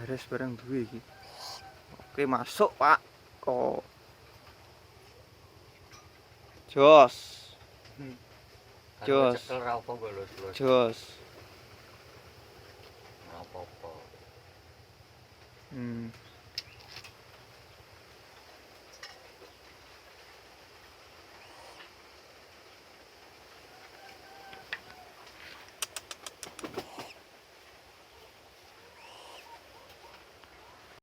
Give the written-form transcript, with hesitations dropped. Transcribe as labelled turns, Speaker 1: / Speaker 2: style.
Speaker 1: Beres barang duwe iki. Oke, masuk, Pak. Kok jos.
Speaker 2: Kalau
Speaker 1: Jos.
Speaker 2: cekel ra apa kok lho.
Speaker 1: Jos.
Speaker 2: Ora apa-apa.
Speaker 1: Hmm.